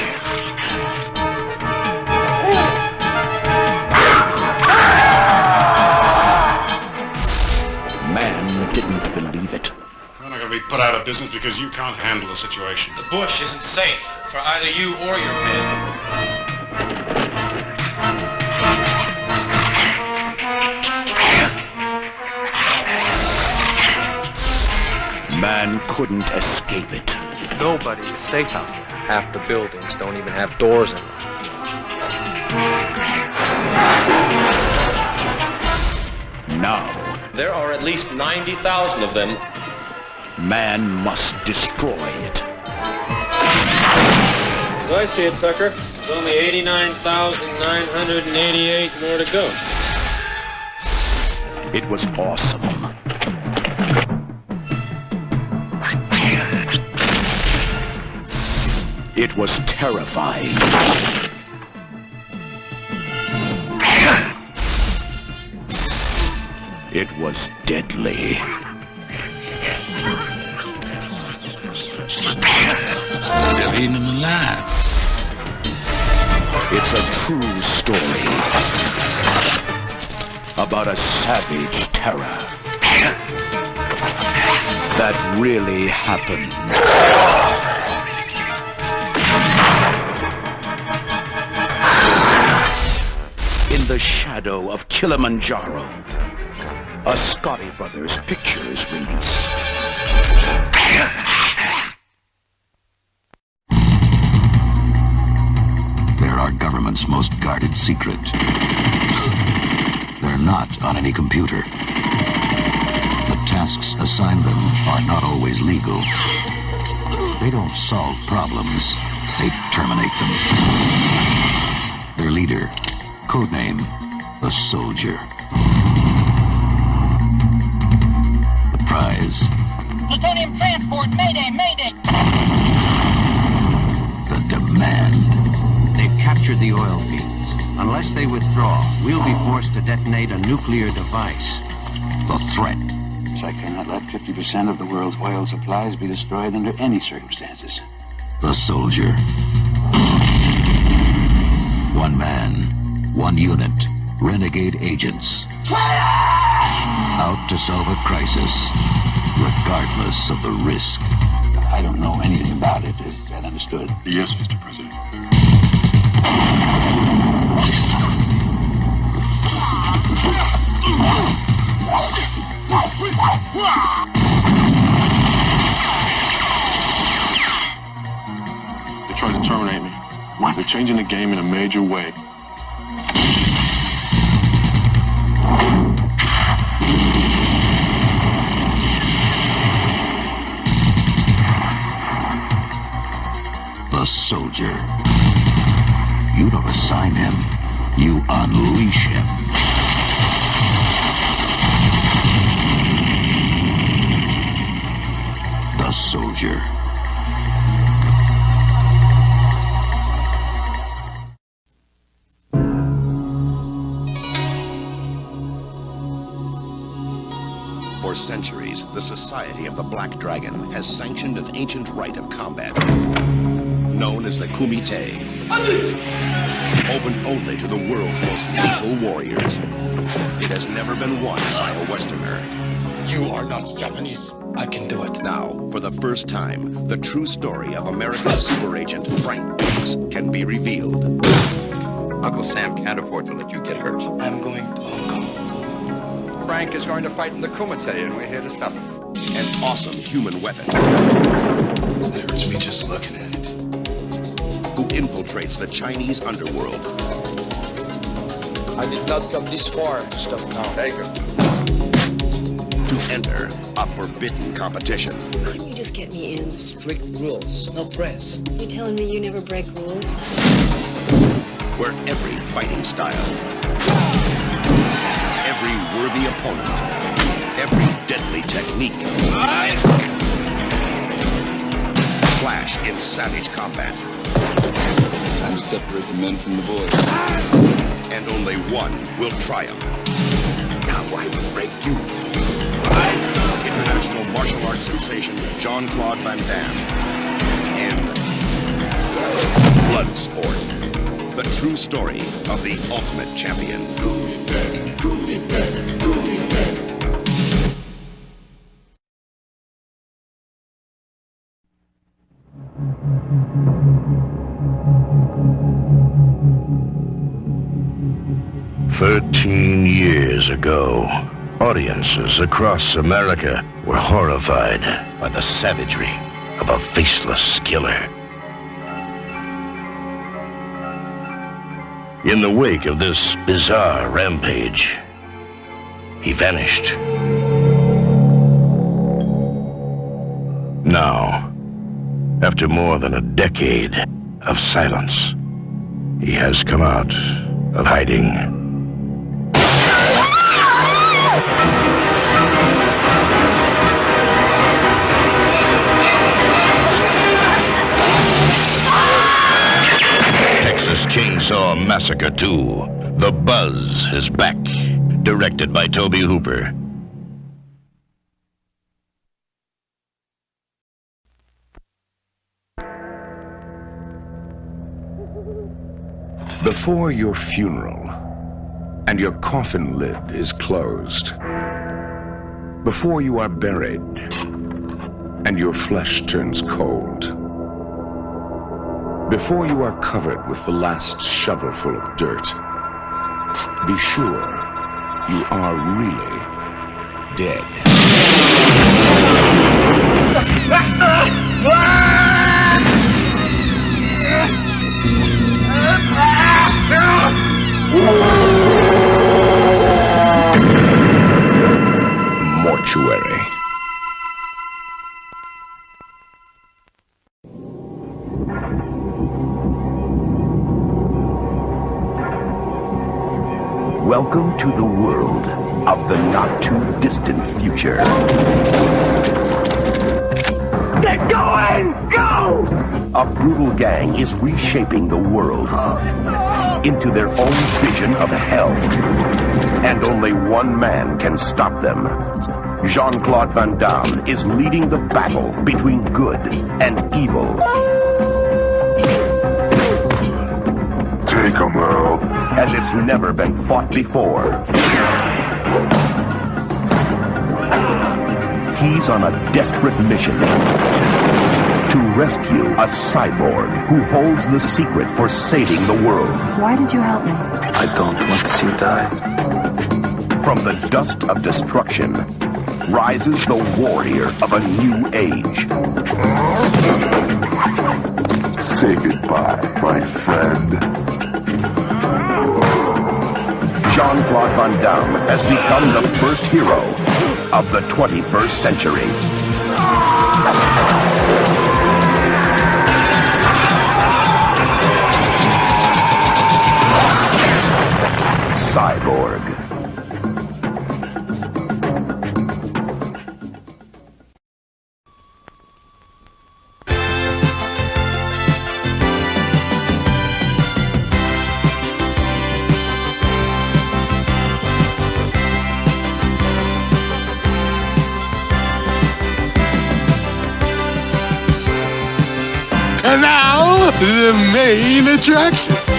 Man didn't believe it. We're not going to be put out of business because you can't handle the situation. The bush isn't safe for either you or your men. Man couldn't escape it. Nobody is safe out there. Half the buildings don't even have doors in them. Now, There are at least 90,000 of them. man must destroy it. As I see it, Tucker, there's only 89,988 more to go. It was awesome. It was terrifying. It was deadly. They're eating them alive. It's a true story about a savage terror that really happened. In the shadow of Kilimanjaro, a Scotty Brothers Pictures release. They're our government's most guarded secret. They're not on any computer. The tasks assigned them are not always legal. They don't solve problems, they terminate them. Their leader, codename, the Soldier. The prize, Plutonium transport, mayday, mayday! the demand. They've captured the oil fields. Unless they withdraw, we'll be forced to detonate a nuclear device. The threat. I cannot let 50% of the world's oil supplies be destroyed under any circumstances. The Soldier. One man, one unit, renegade agents. Out to solve a crisis, regardless of the risk. I don't know anything about it. Is that understood? Yes, Mr. President. They're trying to terminate me. They're changing the game in a major way. The Soldier. You don't assign him, you unleash him. The Soldier. For centuries, the Society of the Black Dragon has sanctioned an ancient rite of combat, known as the Kumite, open only to the world's most lethal warriors. It has never been won by a Westerner. You are not Japanese. I can do it. Now, for the first time, the true story of America's super agent Frank Dukes can be revealed. Uncle Sam can't afford to let you get hurt. I'm going to Hong Kong. Frank is going to fight in the Kumite, and we're here to stop him. An awesome human weapon. It hurts me just looking at it. Who infiltrates the Chinese underworld. I did not come this far to stop now. Take it. To enter a forbidden competition. Couldn't you just get me in? Strict rules, no press. You telling me you never break rules? Where every fighting style, every worthy opponent, every deadly technique clash in savage combat. Time to separate the men from the boys. And only one will triumph. Now I will break you. International martial arts sensation Jean-Claude Van Damme in Bloodsport, the true story of the ultimate champion. Kumite, Kumite, Kumite. 13 years ago, audiences across America were horrified by the savagery of a faceless killer. In the wake of this bizarre rampage, he vanished. Now, after more than a decade of silence, he has come out of hiding. Texas Chainsaw Massacre 2, The Buzz is back, directed by Tobe Hooper. Before your funeral, and your coffin lid is closed, before you are buried, and your flesh turns cold, before you are covered with the last shovelful of dirt, be sure you are really dead. Mortuary. Welcome to the world of the not-too-distant future. Get going! Go! A brutal gang is reshaping the world into their own vision of hell. And only one man can stop them. Jean-Claude Van Damme is leading the battle between good and evil. Take 'em out. As it's never been fought before. He's on a desperate mission to rescue a cyborg who holds the secret for saving the world. Why did you help me? I don't want to see you die. From the dust of destruction rises the warrior of a new age. Say goodbye, my friend. Jean-Claude Van Damme has become the first hero of the 21st century. Cyborg. And now, the main attraction.